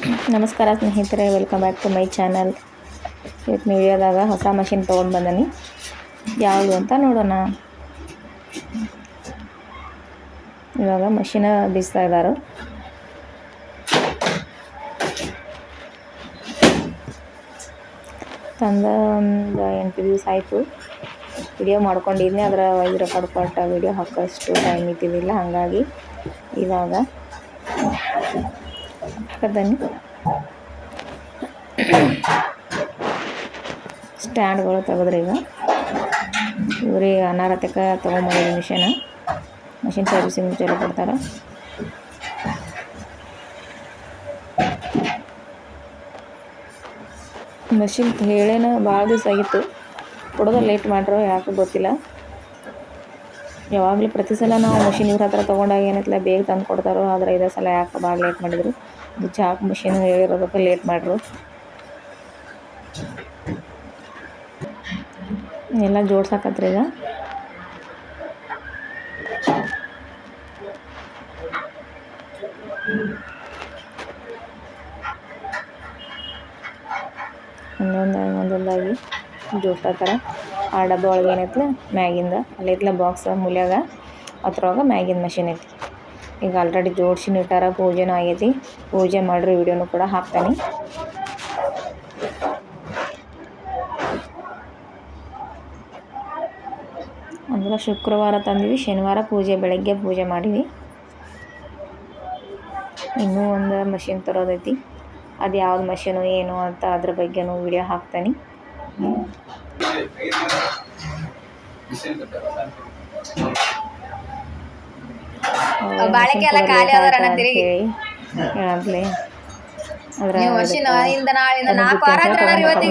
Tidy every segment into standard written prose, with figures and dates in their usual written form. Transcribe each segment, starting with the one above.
ನಮಸ್ಕಾರ ಸ್ನೇಹಿತರೆ, welcome back to my channel. ಇವತ್ತು ವಿಡಿಯೋದಾಗ ಹೊಸ ಮಷಿನ್ ತೊಗೊಂಡು ಬಂದೀನಿ. ಯಾವುದು ಅಂತ ನೋಡೋಣ. ಇವಾಗ ಮಷಿನ ಬೀಸ್ತಾ ಇದ್ದಾರೆ. ತಂದ ಒಂದು 8 ದಿವಸ ಆಯಿತು. ವಿಡಿಯೋ ಮಾಡ್ಕೊಂಡಿದ್ದೆ, ಅದರ ವಾಯ್ಸ್ ರೆಕಾರ್ಡ್ ಕೊಟ್ಟ ವಿಡಿಯೋ ಹಾಕೋಷ್ಟು ಟೈಮ್ ಇದ್ದಿದ್ದಿಲ್ಲ. ಹಾಗಾಗಿ ಇವಾಗ ಬನ್ನಿ. ಸ್ಟ್ಯಾಂಡ್ಗಳು ತೆಗೆದ್ರಿ. ಈಗ ಇವ್ರಿಗೆ ಅನಾರತಕ್ಕೆ ತೊಗೊಂಬಂದಿದ್ದ ಮಷಿನ್ ಸರ್ವಿಸಿಂಗ್ ಚಲೋ ಕೊಡ್ತಾರೆ. ಮಷಿನ್ ಹೇಳೇನ ಭಾಳ ದಿವಸ ಆಗಿತ್ತು, ಕೊಡೋದು ಲೇಟ್ ಮಾಡ್ರು, ಯಾಕೆ ಗೊತ್ತಿಲ್ಲ. ಯಾವಾಗಲೂ ಪ್ರತಿ ಸಲ ನಾವು ಮಷಿನ್ ಇವ್ರ ಹತ್ರ ತೊಗೊಂಡಾಗ ಏನೈತಿಲ್ಲ ಬೇಗ ತಂದು ಕೊಡ್ತಾರೋ. ಆದರೆ ಇದೇ ಸಲ ಯಾಕೆ ಭಾಳ ಲೇಟ್ ಮಾಡಿದರು. ಇದು ಚಾಕ್ ಮಷಿನ್ ಹೇಳಿರೋದಕ್ಕೆ ಲೇಟ್ ಮಾಡ್ರು. ಎಲ್ಲ ಜೋಡ್ಸಾಕತ್ರಿ. ಈಗ ಒಂದೊಂದಾಗಿ ಜೋಡ್ಸತ್ತಾರ. ಆ ಡಬ್ಬ ಒಳಗೆ ಏನೈತಿ ಮ್ಯಾಗಿಂದ ಅಲ್ಲೈತ್ಲ ಬಾಕ್ಸ್ ಮೂಲ್ಯಾಗ, ಅದ್ರೊಳಗೆ ಮ್ಯಾಗಿಂದ ಮಷಿನ್ ಐತಿ. ಈಗ ಆಲ್ರೆಡಿ ಜೋಡ್ಸಿನ ಇಟ್ಟಾರ. ಪೂಜೆನೂ ಆಗೈತಿ. ಪೂಜೆ ಮಾಡ್ರಿ ವಿಡಿಯೋನು ಕೂಡ ಹಾಕ್ತಾನೆ. ಅಂದ್ರೆ ಶುಕ್ರವಾರ ತಂದಿವಿ, ಶನಿವಾರ ಬೆಳಗ್ಗೆ ಪೂಜೆ ಮಾಡಿವಿ. ಇನ್ನೂ ಒಂದು ಮಷಿನ್ ತರೋದೈತಿ. ಅದು ಯಾವ್ದು ಮಷೀನು ಏನು ಅಂತ ಅದ್ರ ಬಗ್ಗೆನೂ ವಿಡಿಯೋ ಹಾಕ್ತಾನೆ.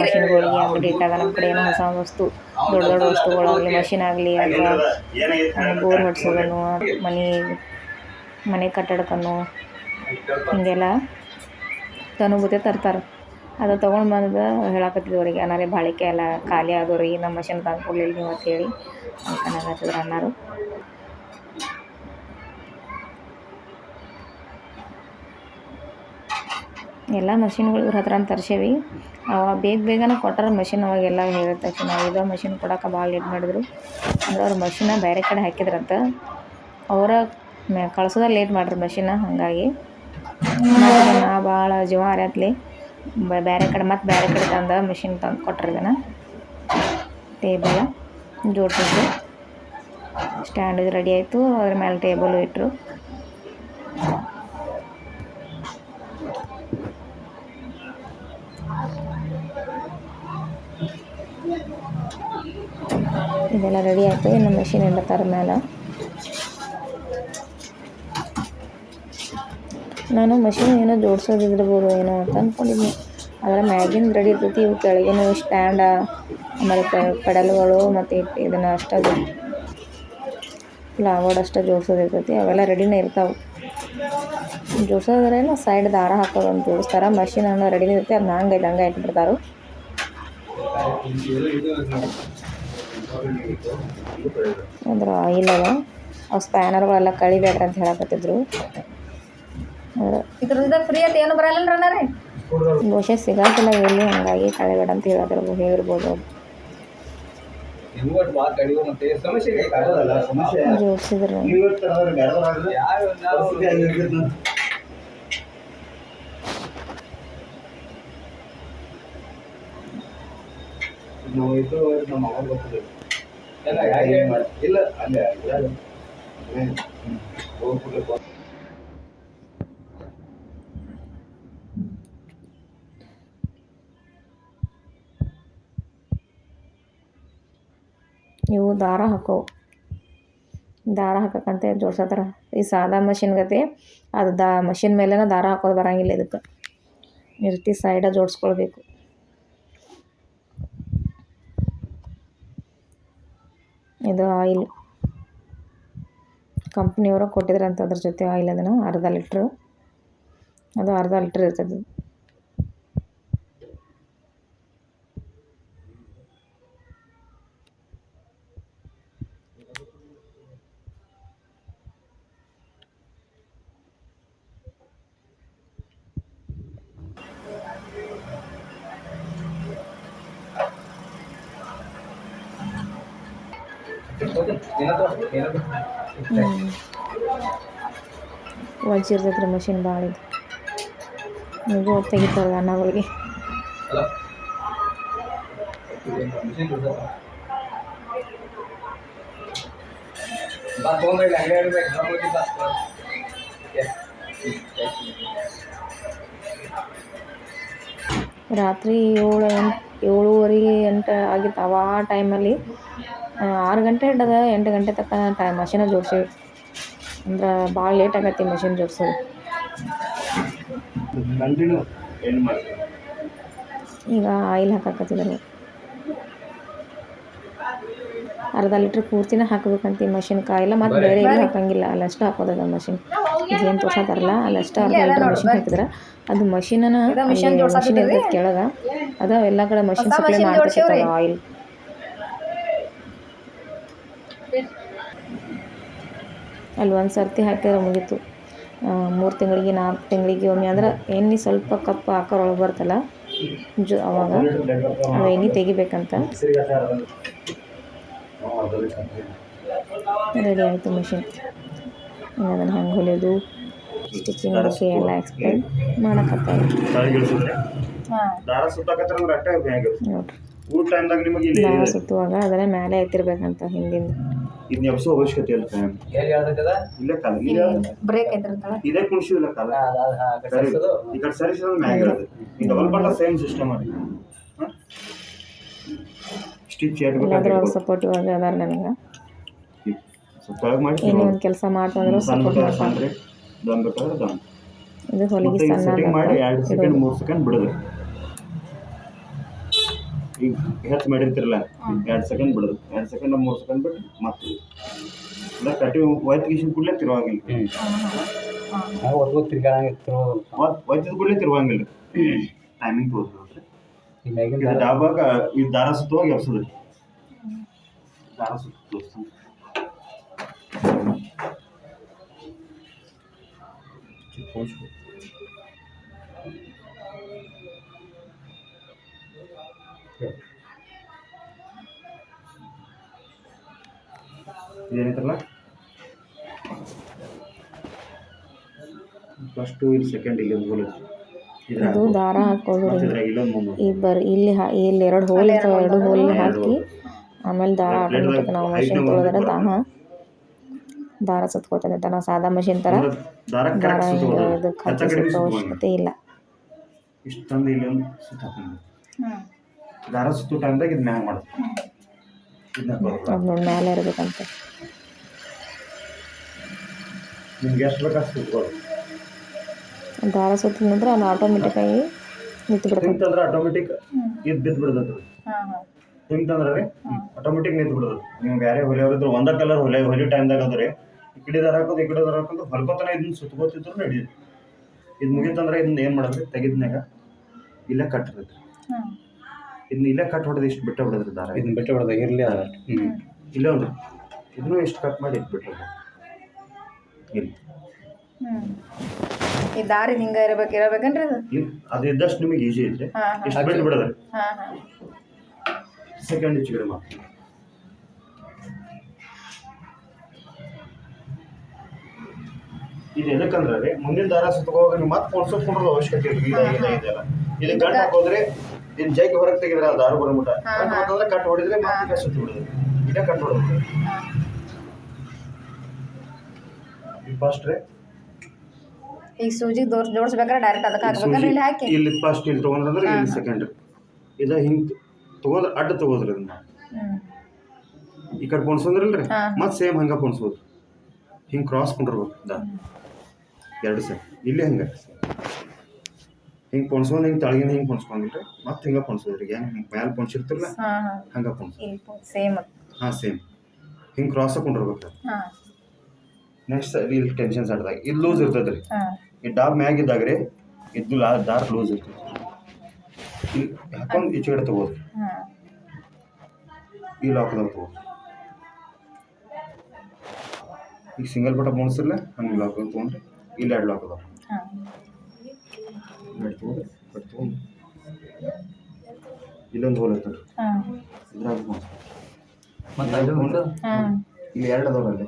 ಮಷಿನ್ಗಳಿಗೆ ಅಂಗಡಿ ಇಟ್ಟಾಗ ನಮ್ಮ ಕಡೆ ಏನೋ ಹೊಸ ವಸ್ತು, ದೊಡ್ಡ ದೊಡ್ಡ ವಸ್ತುಗಳಾಗಲಿ, ಮಷಿನ್ ಆಗಲಿ ಅಥವಾ ಬೋರ್ ಹೊಡ್ಸೋದನ್ನು, ಮನೆ ಕಟ್ಟಡಕ್ಕನ್ನು ಹಿಂಗೆಲ್ಲ ಅನುಭೂತಿ ತರ್ತಾರೆ. ಅದು ತೊಗೊಂಡು ಬಂದು ಹೇಳಕತ್ತಿದ್ದವರಿಗೆ ಅನ್ನಾರೇ ಬಾಳಿಕೆ ಎಲ್ಲ ಖಾಲಿ ಆಗೋರಿಗೆ ನಮ್ಮ ಮಷಿನ್ ತಂದು ಕೊಡಲಿಲ್ಲ ನೀವು ಅಂತ ಹೇಳಿ ಅನ್ಕನಾಗತ್ತಿದ್ರು ಅನ್ನಾರು. ಎಲ್ಲ ಮಷಿನ್ಗಳು ಇವ್ರ ಹತ್ರ ತರ್ಸೇವಿ. ಬೇಗನೆ ಕೊಟ್ಟಾರ ಮಷಿನ್. ಅವಾಗೆಲ್ಲ ಹೇಳಿದ ತಕ್ಷಣ ಇದೇ ಮಷಿನ್ ಕೊಡೋಕೆ ಭಾಳ ಲೇಟ್ ಮಾಡಿದ್ರು. ಅಂದ್ರೆ ಅವ್ರ ಮಷಿನ ಬೇರೆ ಕಡೆ ಹಾಕಿದ್ರಂತ, ಅವರ ಕಳ್ಸೋದ ಲೇಟ್ ಮಾಡ್ರಿ ಮಷಿನ. ಹಾಗಾಗಿ ನಾ ಭಾಳ ಜೀವ ಹರಿಯತ್ಲಿ ಬೇರೆ ಕಡೆ ತಂದ ಮಷಿನ್ ತಂದು ಕೊಟ್ರಿ. ಇದನ್ನು ಟೇಬಲ್ ಜೋಡಿಸಿದ್ರು. ಸ್ಟ್ಯಾಂಡ್ ರೆಡಿ ಆಯಿತು. ಅದ್ರ ಮೇಲೆ ಟೇಬಲು ಇಟ್ಟರು. ಇದೆಲ್ಲ ರೆಡಿ ಆಯಿತು. ಇನ್ನು ಮಷಿನ್ ಇಡ್ತಾರೆ ಮೇಲೆ. ನಾನು ಮಷಿನ್ ಏನೋ ಜೋಡಿಸೋದಿರ್ಬೋದು ಏನೋ ಅಂತ ಅಂದ್ಕೊಂಡಿದ್ದೆ. ಆದರೆ ಮ್ಯಾಗಿಂದ ರೆಡಿ ಇರ್ತೈತಿ. ಇವು ಕೆಳಗಿನ ಸ್ಟ್ಯಾಂಡ, ಆಮೇಲೆ ಪೆಡಲ್ಗಳು ಮತ್ತು ಇದನ್ನು ಅಷ್ಟೇ ಫ್ಲವರ್ಡ್ ಅಷ್ಟೇ ಜೋಡಿಸೋದಿರ್ತೈತಿ. ಅವೆಲ್ಲ ರೆಡಿನೇ ಇರ್ತಾವೆ. ಜೋಡಿಸೋದ್ರೆಲ್ಲ ಸೈಡ್ ದಾರ ಹಾಕೋದಂತ ಜೋಡಿಸ್ತಾರೆ. ಮಷಿನ್ ಅನ್ನೋ ರೆಡಿನೇ ಇರುತ್ತೆ. ಅದನ್ನ ಹಂಗೆ ಇಟ್ಬಿಡ್ತಾರೆ. ಅದ್ರ ಆಯಿಲ್ ಅದ, ಅವು ಸ್ಪ್ಯಾನರ್ಗಳೆಲ್ಲ ಕಳಿಬೇಡ್ರಿ ಅಂತ ಹೇಳಕತ್ತಿದ್ರು. ಇದ್ರದ್ದು ಫ್ರೀ ಅಂತ ಏನು ಬರಲ್ಲ ರೀ, ಬಹುಶಃ ಸಿಗತ್ತಿಲ್ಲ ಎಲ್ಲಿ, ಹಂಗಾಗಿ ಕಳಿಬೇಡ ಅಂತ ಹೇಳಿರ್ಬೋದು. ಜೋಡಿಸಿದ್ರು. ಇವು ದಾರ ಹಾಕಕ್ಕಂತ ಜೋಡ್ಸತ್ತಾರ. ಈ ಸಾದಾ ಮಷಿನ್ ಗತೆ ಅದು ಮಷಿನ್ ಮೇಲೆನ ದಾರ ಹಾಕೋದು ಬರಂಗಿಲ್ಲ. ಇದಕ್ಕೆ ಈ ರೀತಿ ಸೈಡ ಜೋಡಿಸ್ಕೊಳ್ಬೇಕು. ಇದು ಆಯಿಲ್ ಕಂಪ್ನಿಯವರು ಕೊಟ್ಟಿದ್ರಂತ. ಅದ್ರ ಜೊತೆ ಆಯಿಲ್ ಅದನ್ನು ಅರ್ಧ ಲೀಟ್ರ್ ಇರ್ತದೆ. ವಜ್ಜಿರ್ತೈತೆ ರೀ ಮಷಿನ್ ಭಾಳ ಇದು ನೀವು ತೆಗಿತಾರಲ್ಲ ಅನ್ನಗಳಿಗೆ ರಾತ್ರಿ 7:30 ಆಗಿತ್ತು ಆ ಟೈಮಲ್ಲಿ 6 ಗಂಟೆ ಹಿಡ್ದು 8 ಗಂಟೆ ತನಕ ಮಷಿನ ಜೋಡ್ಸೀವಿ ಅಂದ್ರೆ ಭಾಳ ಲೇಟ್ ಆಗತ್ತೆ ಮಷಿನ್ ಜೋಡ್ಸೋದು. ಈಗ ಆಯಿಲ್ ಹಾಕಾಕತ್ತಿದ್ದಾರೆ ಅರ್ಧ ಲೀಟ್ರ್ ಪೂರ್ತಿನ ಹಾಕಬೇಕಂತ ಮಷಿನ್ ಕಾಯಿಲ್ಲ ಮತ್ತು ಬೇರೆ ಎಲ್ಲೂ ಹಾಕಂಗಿಲ್ಲ ಅಲ್ಲಷ್ಟು ಹಾಕೋದದ ಮಷಿನ್ ಏನು ತೋರ್ಸತ್ತಾರಲ್ಲ ಅಲ್ಲಷ್ಟು ಅರ್ಧ ಲೀಟ್ರ್ ಮಷಿನ್ ಹಾಕಿದ್ರೆ ಅದು ಮಷಿನ್ ಇರ್ತೈತೆ ಕೆಳಗೆ ಅದು ಎಲ್ಲ ಕಡೆ ಮಷಿನ್ ಸಪ್ಲೈ ಮಾಡ್ತಿರ್ತದೆ ಆಯಿಲ್. ಅಲ್ಲಿ ಒಂದು ಸರ್ತಿ ಹಾಕಿದ್ರೆ ಮುಗೀತು. 3 ತಿಂಗಳಿಗೆ 4 ತಿಂಗಳಿಗೆ ಒಮ್ಮೆ ಅಂದ್ರೆ ಎಣ್ಣೆ ಸ್ವಲ್ಪ ಕಪ್ ಹಾಕೋರೊಳಗೆ ಬರ್ತಲ್ಲ ಅವಾಗ ಅದು ಎಣ್ಣೆ ತೆಗಿಬೇಕಂತ. ರೆಡಿ ಆಯಿತು ಮಿಷಿನ್. ಅದನ್ನು ಹೆಂಗೆ ಹೊಲಿಯೋದು ಸ್ಟಿಚಿಂಗ್ ಬಗ್ಗೆ ಎಲ್ಲ ಎಕ್ಸ್ಪ್ಲೈನ್ ಮಾಡಕತ್ತಾರೆ ನೋಡ್ರಿ. ದಾರ ಸುತ್ತುವಾಗ ಅದನ್ನ ಮೇಲೆ ಎತ್ತಿರ್ಬೇಕಂತ ಹಿಂದಿಂದ ಇದನ್ನ ಎಬ್ಸೋ ಅವಶ್ಯಕತೆ ಇಲ್ಲ. ಇಲ್ಲ ಕಾಲ ಬ್ರೇಕ್ ಐತಿರ್ತಲ್ಲ ಇದೇ ಕುಣಿಸಿಲ್ಲ ಕಾಲ ಈ ಕಡೆ ಸರಿಸಿದ್ರೆ ಮ್ಯಾಗ ಇರೋದು ಈ ಡಬಲ್ ಬಟನ್ ಸೇಮ್ ಸಿಸ್ಟಮ್ ಅಲ್ಲಿ ಸ್ಟಿಚ್ ಎಲ್ಲಾದ್ರೂ ಸಪೋರ್ಟಿವ್ ಆಗಿ ಅದಾರ ನನಗೆ ಏನೇ ಒಂದು ಕೆಲಸ ಮಾಡ್ತಂದ್ರೆ ಸಪೋರ್ಟ್ ಮಾಡ್ತಾರೆ. ಇದು ಹೊಲಿಗೆ ಸಣ್ಣ ಮಾಡಿ 2 ಸೆಕೆಂಡ್ 3 ಸೆಕೆಂಡ್ ಬಿಡೋದು. ಈಗ ಹೆಚ್ಚು ಮಾಡಿರ್ತಿರಲ್ಲ 2 ಸೆಕೆಂಡ್ ಬಿಡೋದು 2 ಸೆಕೆಂಡ್ 3 ಸೆಕೆಂಡ್ ಬಿಟ್ಟು ಮತ್ತೆ ಇಲ್ಲ ಕಟ್ಟಿ ಒಯ್ತಿಗಿಸಿದ ಕೂಡಲೇ ತಿರುವಾಗಿಲ್ಲ ಒಯ್ತಿದ ಕೂಡಲೇ ತಿರುವಂಗಿಲ್ಲ ಟೈಮಿಂಗ್ ತೋರಿಸ್ರಿ. ಡಾಬಾಗ ಈ ದಾರ ಸುತ್ತುವಾಗ ಎಬ್ಸೋದ್ರಿ ದಾರ ಸುತ್ತ ತೋರಿಸ್ತೀನಿ. ಏನೈತಲ್ಲ ಫಸ್ಟು ಇಲ್ಲಿ ಸೆಕೆಂಡ್ ಇಲ್ಲಿ ಒಂದು ಹೋಲ್ ಇದು ದಾರ ಹಾಕೋದು ಇಲ್ಲಿ 2 ಹೋಲ್ ಇರ್ತಾವೆ 2 ಹೋಲ್ ಹಾಕಿ ಆಮೇಲೆ ದಾರ ಆಟೋಮೆಟಿಕ್ ನಾವು ಮಷಿನ್ ತೊಳೆದ್ರೆ ದಾರ ಸುತ್ಕೋತದೆ. ನಾವು ಸಾದಾ ಮಷಿನ್ ಥರ ದಾರ ಇದಕ್ಕೆ ಹಚ್ಚೋ ಅವಶ್ಯಕತೆ ಇಲ್ಲ. ಇಷ್ಟೊಂದು ಇಲ್ಲಿ ಒಂದು ಸುತ್ತ ದಾರ ಸುತ್ತು ಟೈಮ್ದಾಗ ಇದು ಮ್ಯಾಗ ಮಾಡೋದು ಅದು ನೋಡಿ ಮೇಲೆ ಇರಬೇಕಂತ. ನಿಮ್ಗೆ ಎಷ್ಟು ಬೇಕಾದ್ರೆ ಸುತ್ಕೊಳ್ಳಿ. ದಾರ ಸುತ್ತಿದ ನಂತರ ಅದು ಆಟೋಮೆಟಿಕ್ಕಾಗಿ ನಿಂತು ಬಿಡ್ತದೆ. ಆಟೋಮೆಟಿಕ್ ಇದು ಬಿದ್ದು ಬಿಡ್ತದೆ. ಹಿಂಗಂದ್ರೆ ಆಟೋಮೆಟಿಕ್ ನಿಂತು ಬಿಡೋದು. ನೀವು ಬೇರೆ ಹೊಲಿಯೋರಿದ್ರು ಒಂದೇ ಕಲರ್ ಹೊಲಿಯೋ ಟೈಮ್ದಾಗ ಅಂದ್ರೆ ಈ ಕಡೆ ದಾರ ಹಾಕೋದು ಈ ಕಡೆ ದಾರ ಹಾಕೋದು ಹೊಲ್ಕೋತಾನೆ ಇದನ್ನ ಸುತ್ಕೋತಿದ್ರು ನಡೆಯುದು. ಇದು ಮುಗೀತಂದ್ರೆ ಇದನ್ನ ಏನು ಮಾಡೋದ್ರಿ ತೆಗಿದ್ನಾಗ ಇಲ್ಲೇ ಕಟ್ ಇರ್ತೈತಿ ಇದನ್ನ ಇಲ್ಲೇ ಕಟ್ ಹೊಡೆದು ಇಷ್ಟು ಬಿಟ್ಟು ಬಿಡೋದ್ರಿ ದಾರ ಇದನ್ನ ಬಿಟ್ಟು ಬಿಡೋದು ಇರಲಿ ಇಲ್ಲೇ ಒಂದು ಇದನ್ನು ಇಷ್ಟು ಕಟ್ ಮಾಡಿ ಇಟ್ಬಿಟ್ರೆ ಇಲ್ಲಿ ಈ ದಾರಿ ಹಿಂಗೆ ಇರಬೇಕೇನ್ರಿ ಅದು ಇದ್ದಷ್ಟು ನಿಮಗೆ ಈಜಿ ಐತ್ರಿ. ಇಷ್ಟು ಬಿಟ್ಟು ಬಿಡೋದ್ರಿ ಸೆಕೆಂಡ್ ಈಚೆ ಕಡೆ ಮಾಡಿ ಇದು ಎದಕ್ಕಂದ್ರೆ ರೀ ಮುಂದಿನ ದಾರ ಸುತ್ತಕೋವಾಗ ನೀವು ಮತ್ತೆ ಕೊಡ್ಸೋದ್ಕೊಂಡ್ರೆ ಅವಶ್ಯಕತೆ ಇಲ್ಲ. ಇದೆಲ್ಲ ಇದು ಗಂಟು ಹಾಕೋದ್ರೆ ಇನ್ನು ಜೈಗೆ ಹೊರಗೆ ತೆಗಿದ್ರೆ ಆ ದಾರ ಬರೋಮುಟ ಅಂತಂದ್ರೆ ಕಟ್ ಹೊಡಿದ್ರೆ ಮತ್ತೆ ಸುತ್ತ ಬಿಡೋದು ಇದೇ ಕಟ್ ಹೊಡೋದು. ಫಸ್ಟ್ ರೀ ಈಗ ಸೂಜಿಗೆ ಜೋಡಿಸ್ಬೇಕಾದ್ರೆ ಡೈರೆಕ್ಟ್ ಅದಕ್ಕೆ ಹಾಕ್ಬೇಕಾದ್ರೆ ಇಲ್ಲಿ ಹಾಕಿ ಇಲ್ಲಿ ಫಸ್ಟ್ ಇಲ್ಲಿ ತೊಗೊಂಡ್ರೆ ಇಲ್ಲಿ ಸೆಕೆಂಡ್ ಇದು ಹಿಂಗೆ ತೊಗೊಂಡ್ರೆ ಅಡ್ಡ ತೊಗೋದ್ರಿ ಅದನ್ನ ಈ ಕಡೆ ಪೊಣ್ಸಂದ್ರಲ್ರಿ ಮತ್ತೆ ಸೇಮ್ ಹಂಗೆ ಪೊಣ್ಸೋದು ಹಿಂಗೆ ಕ್ರಾಸ್ ಕೊಂಡಿರ್ಬೇಕು ದಾರ 2 ಸೆಟ್ ಇಲ್ಲಿ ಹಂಗೆ ಹಿಂಗೆ ಪೊಣ್ಸ್ಕೊಂಡು ಹಿಂಗೆ ತಳಗಿನ ಹಿಂಗೆ ಪೊಣ್ಸ್ಕೊಂಡಿರಿ ಮತ್ತೆ ಹಿಂಗೆ ಪೊಣ್ಸೋದ್ರಿ ಹೆಂಗೆ ಮ್ಯಾಲೆ ಪೊಣ್ಸಿರ್ತಿರಲ್ಲ ಹಂಗೆ ಪೊಣ್ಸೋದು ಸೇಮ್ ಹಿಂಗೆ ಕ್ರಾಸ್ ಹಾಕೊಂಡಿರ್ಬೇಕು. ನೆಕ್ಸ್ಟ್ ಇಲ್ಲಿ ಟೆನ್ಷನ್ ಸಡ್ದಾಗ ಇದು ಲೂಸ್ ಇರ್ತದೆ ರೀ ಈ ಡಾಬ್ ಮ್ಯಾಗಿದ್ದಾಗ ರೀ ಇದು ದಾರ ಲೂಸ್ ಇರ್ತದೆ ಇಲ್ಲಿ ಹಾಕೊಂಡು ಈಚೆ ಕಡೆ ತೊಗೋದ್ರಿ ಈ ಲಾಕ್ದಾಗ ತೊಗೋದ್ರಿ. ಈಗ ಸಿಂಗಲ್ ಬಟ ಮುಣಿಸಿರ್ಲೆ ಹಂಗೆ ಲಾಕ್ ತೊಗೊಂಡ್ರಿ ಇಲ್ಲಿ 2 ಲಾಕ್ ಅದಾವ ತೊಗೊಂಡು ಇಲ್ಲೊಂದು ಹೋಲ್ ಇರ್ತದೆ ಇದ್ರಾಗ ಇಲ್ಲಿ 2 ಅದಾವ್ರಲ್ಲಿ.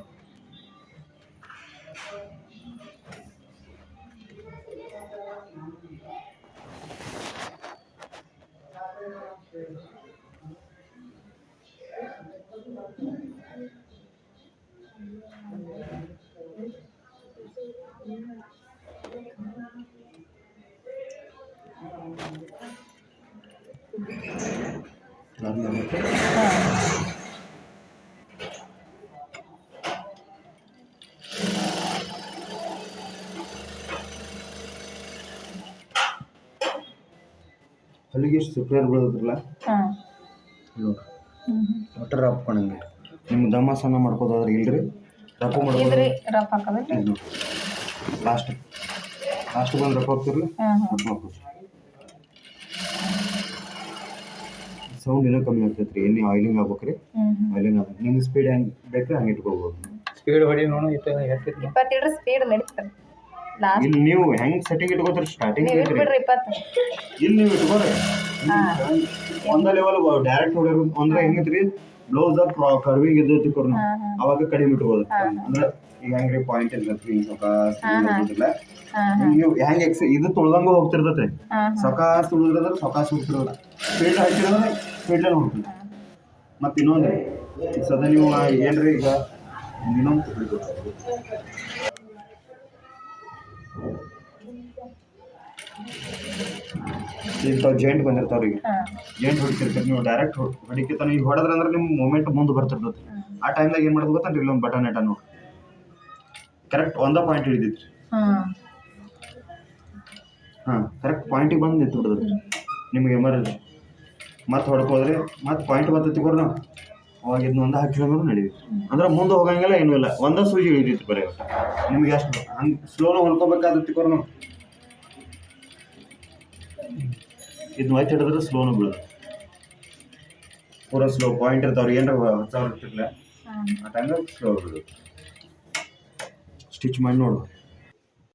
ಅಲ್ಲಿಗೆ ಎಷ್ಟು ಸುಪ್ರಿಯರ್ ಬೀಳೋದ್ರಲ್ಲ ಒಟ್ಟು ರಪ್ಕೊಂಡಂಗೆ ನಿಮ್ಗೆ ದಮ್ಮ ಸಣ್ಣ ಮಾಡ್ಕೋದಾದ್ರೆ ಇಲ್ರಿ ರಪ್ಪ ಮಾಡ್ಕೋದ್ರಿ ರಫ್ ಹಾಕೋದ್ರಿ ಲಾಸ್ಟ್ ಬಂದು ರಪ್ಪ ಹಾಕ್ತಿರ್ಲಿ ರಪ್ಪ ಹಾಕೋದು ಸೌಂಡ್ ಇನ್ನೂ ಕಮ್ಮಿ ಆಗ್ತೈತೆ ರೀ ಎಣ್ಣೆ ಆಯಿಲಿಂಗ್ ಆಗ್ಬೇಕ್ರಿ ಆಯಿಲಿಂಗ್ ಆಗ್ಬೇಕು ನಿಮ್ಗೆ ಸ್ಪೀಡ್ ಹೆಂಗೆ ಬೇಕ್ರಿ ಹಂಗೆ ಇಟ್ಕೋಬೋದು ಸ್ಪೀಡ್ ಹೊಡಿ ನೋಡು 20 ಸ್ಪೀಡ್ ನಡೀತದೆ ಲಾಸ್ಟ್ ಇಲ್ಲಿ ನೀವು ಹೆಂಗೆ ಸೆಟ್ಟಿಂಗ್ ಇಟ್ಕೋತೀರಿ ಸ್ಟಾರ್ಟಿಂಗ್ ಬಿಡ್ರಿ 20 ಇಲ್ಲಿ ನೀವು ಇಟ್ಕೋರಿ ಒಂದ ಲೆವೆಲ್ ಡೈರೆಕ್ಟ್ ಹೊಡಿರೋ ಅಂದ್ರೆ ಹೆಂಗೈತ್ರಿ ಬ್ಲೌಸ್ ಕರ್ವಿಂಗ್ ಇದ್ದೈತಿ ಕೊರ್ನ ಅವಾಗ ಕಡಿಮೆ ಇಟ್ಕೋದು ಅಂದ್ರೆ ಈಗ ಹೆಂಗ್ರಿ ಪಾಯಿಂಟ್ ಇರ್ತೈತಿ ಹಿಂಗೆ ಸೊಕಾಸಿಲ್ಲ ನೀವು ಹೆಂಗೆ ಇದು ತುಳ್ದಂಗ ಹೋಗ್ತಿರ್ತೈತಿ ಸೊಕಾಸ್ ತುಳಿದ್ರಂದ್ರೆ ಸೊಕಾಸ್ ಹೋಗ್ತಿರೋಲ್ಲ ಸ್ಪೀಡ್ ಹಾಕಿದ್ರೆ ಸ್ಪೀಡ್ಲಲ್ಲಿ ಹೋಗ್ತದೆ ಮತ್ತು ಇನ್ನೊಂದು ಸದಾ ನೀವು ಏನ್ರಿ ಈಗ ಇನ್ನೊಂದು ಇಂಥವು ಜೈಂಟ್ ಬಂದಿರ್ತಾವ್ರಿಗೆ ಜೈಂಟ್ ಹೊಡಿತಿರ್ತೀರಿ ನೀವು ಡೈರೆಕ್ಟ್ ಹೊಡಿಕಿತಾನೆ ಈಗ ಹೊಡೆದ್ರೆ ಅಂದ್ರೆ ನಿಮ್ಮ ಮೂಮೆಂಟ್ ಮುಂದೆ ಬರ್ತಿರ್ತೈತಿ ಆ ಟೈಮ್ದಾಗ ಏನು ಮಾಡೋದು ಗೊತ್ತೇನ್ರಿ ಇಲ್ಲೊಂದು ಬಟನ್ ಇಟ್ಟ ನೋಡಿ ಕರೆಕ್ಟ್ ಒಂದ ಪಾಯಿಂಟ್ ಹಿಡಿದೈತ್ರಿ ಕರೆಕ್ಟ್ ಪಾಯಿಂಟಿಗೆ ಬಂದು ನಿಂತು ಬಿಡ್ತೈತಿ ನಿಮ್ಗೆ ಎಮರ್ಜೆನ್ಸಿ ಮತ್ತೆ ಹೊಡ್ಕೋದ್ರಿ ಮತ್ತೆ ಪಾಯಿಂಟ್ ಬರ್ತೈತಿ ಕೊರ್ ನಾವು ಅವಾಗ ಇದನ್ನ ಒಂದು ಹಾಕಿದ್ರೆ ನಡೀತಿ ಅಂದ್ರೆ ಮುಂದೆ ಹೋಗಂಗಿಲ್ಲ ಏನೂ ಇಲ್ಲ ಒಂದ ಸೂಜಿ ಹಿಡಿದೈತಿ ಬರೀ ನಿಮ್ಗೆ ಅಷ್ಟು ಹಂಗೆ ಸ್ಲೋನ ಹೊಲ್ಕೋಬೇಕಾದತ್ತಿ ಕೊರ್ ನಾವು ಇದನ್ನ ಒತ್ತಿ ಹಿಡಿದ್ರೆ ಸ್ಲೋನು ಬೀಳೋದು ಪೂರ ಸ್ಲೋ ಪಾಯಿಂಟ್ ಇರ್ತಾವ್ರಿ ಏನಾರ ಹೊಸ ಇರ್ತಿರ್ಲ ಆ ಟೈಮ್ದಾಗ ಸ್ಲೋ ಬೀಳೋದು ಸ್ಟಿಚ್ ಮಾಡಿ ನೋಡು